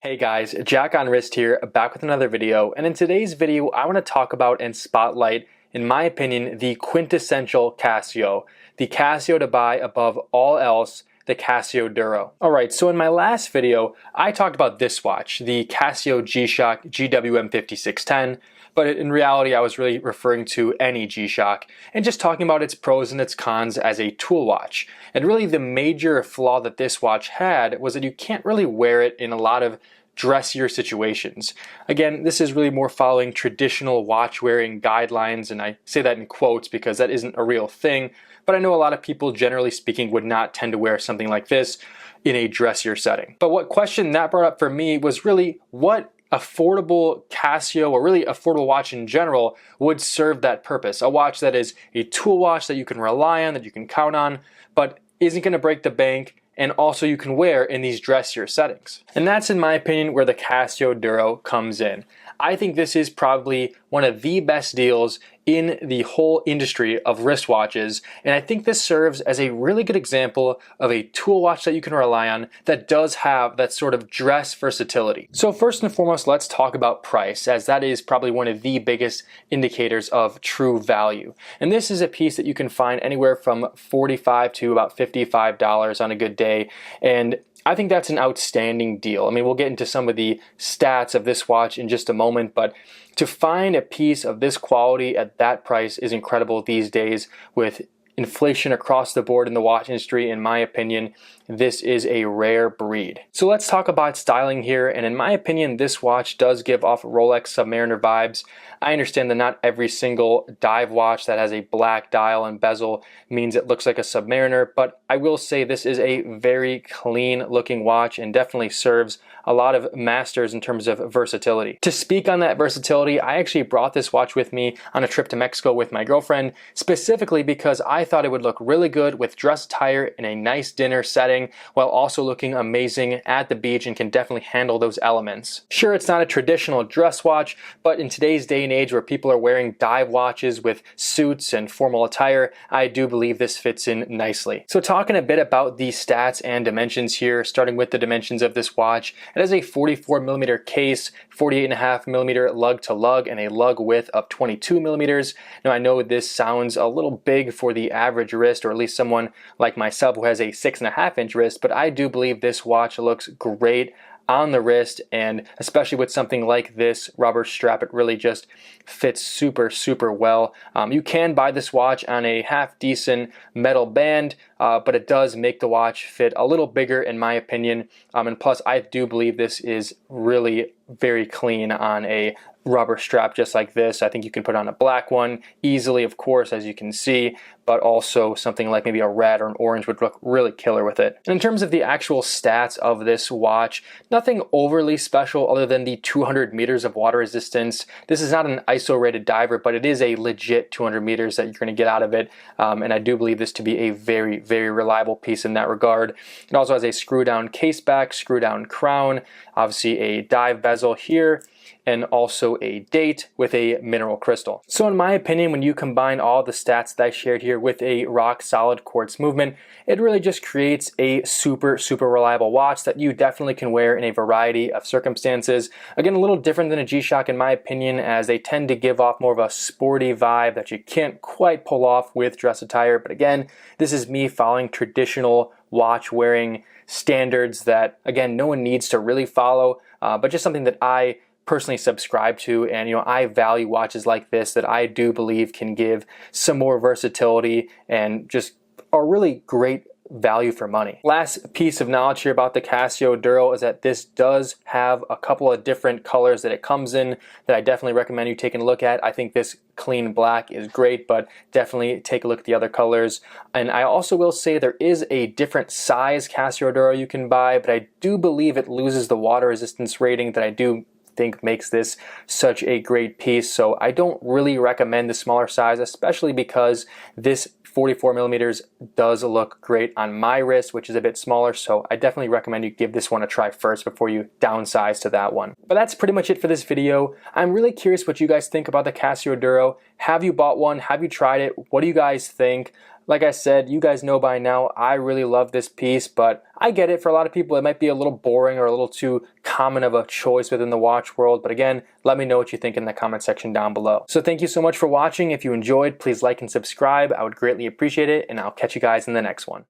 Hey guys, Jack on Wrist here, back with another video, and in today's video I want to talk about and spotlight, in my opinion, the quintessential Casio. The Casio to buy above all else, the Casio Duro. Alright, so in my last video, I talked about this watch, the Casio G-Shock GWM5610, but in reality I was really referring to any G-Shock and just talking about its pros and its cons as a tool watch. And really the major flaw that this watch had was that you can't really wear it in a lot of dressier situations. Again, this is really more following traditional watch wearing guidelines, and I say that in quotes because that isn't a real thing, but I know a lot of people, generally speaking, would not tend to wear something like this in a dressier setting. But what question that brought up for me was really what affordable Casio, or really affordable watch in general, would serve that purpose. A watch that is a tool watch that you can rely on, that you can count on, but isn't going to break the bank, and also you can wear in these dressier settings. And that's, in my opinion, where the Casio Duro comes in. I think this is probably one of the best deals in the whole industry of wristwatches, and I think this serves as a really good example of a tool watch that you can rely on that does have that sort of dress versatility. So first and foremost, let's talk about price, as that is probably one of the biggest indicators of true value. And this is a piece that you can find anywhere from $45 to about $55 on a good day, and I think that's an outstanding deal. I mean, we'll get into some of the stats of this watch in just a moment, but to find a piece of this quality at that price is incredible these days. With inflation across the board in the watch industry, in my opinion, this is a rare breed. So let's talk about styling here, and in my opinion, this watch does give off Rolex Submariner vibes. I understand that not every single dive watch that has a black dial and bezel means it looks like a Submariner, but I will say this is a very clean looking watch and definitely serves a lot of masters in terms of versatility. To speak on that versatility, I actually brought this watch with me on a trip to Mexico with my girlfriend, specifically because I thought it would look really good with dress attire in a nice dinner setting, while also looking amazing at the beach, and can definitely handle those elements. Sure, it's not a traditional dress watch, but in today's day and age where people are wearing dive watches with suits and formal attire, I do believe this fits in nicely. So talking a bit about the stats and dimensions here, starting with the dimensions of this watch, it has a 44mm case, 48.5mm lug to lug, and a lug width of 22mm. Now I know this sounds a little big for the average wrist, or at least someone like myself who has a 6.5-inch wrist, but I do believe this watch looks great on the wrist, and especially with something like this rubber strap, it really just fits super well. You can buy this watch on a half decent metal band, but it does make the watch fit a little bigger in my opinion, and plus I do believe this is really very clean on a rubber strap just like this. I think you can put on a black one easily, of course, as you can see, but also something like maybe a red or an orange would look really killer with it. And in terms of the actual stats of this watch, nothing overly special other than the 200 meters of water resistance. This is not an ISO rated diver, but it is a legit 200 meters that you're going to get out of it, and I do believe this to be a very reliable piece in that regard. It also has a screw down case back, screw down crown, obviously a dive bezel here, and also a date with a mineral crystal. So in my opinion, when you combine all the stats that I shared here with a rock solid quartz movement, it really just creates a super reliable watch that you definitely can wear in a variety of circumstances. Again, a little different than a G-Shock in my opinion, as they tend to give off more of a sporty vibe that you can't quite pull off with dress attire. But again, this is me following traditional watch wearing standards that, again, no one needs to really follow, but just something that I personally subscribe to, and I value watches like this that I do believe can give some more versatility and just a really great value for money. Last piece of knowledge here about the Casio Duro is that this does have a couple of different colors that it comes in that I definitely recommend you taking a look at. I think this clean black is great, but definitely take a look at the other colors. And I also will say there is a different size Casio Duro you can buy, but I do believe it loses the water resistance rating that I do think makes this such a great piece. So I don't really recommend the smaller size, especially because this 44mm does look great on my wrist, which is a bit smaller, so I definitely recommend you give this one a try first before you downsize to that one. But that's pretty much it for this video. I'm really curious what you guys think about the Casio Duro. Have you bought one? Have you tried it? What do you guys think? Like I said, you guys know by now, I really love this piece, but I get it. For a lot of people, it might be a little boring or a little too common of a choice within the watch world. But again, let me know what you think in the comment section down below. So thank you so much for watching. If you enjoyed, please like and subscribe. I would greatly appreciate it, and I'll catch you guys in the next one.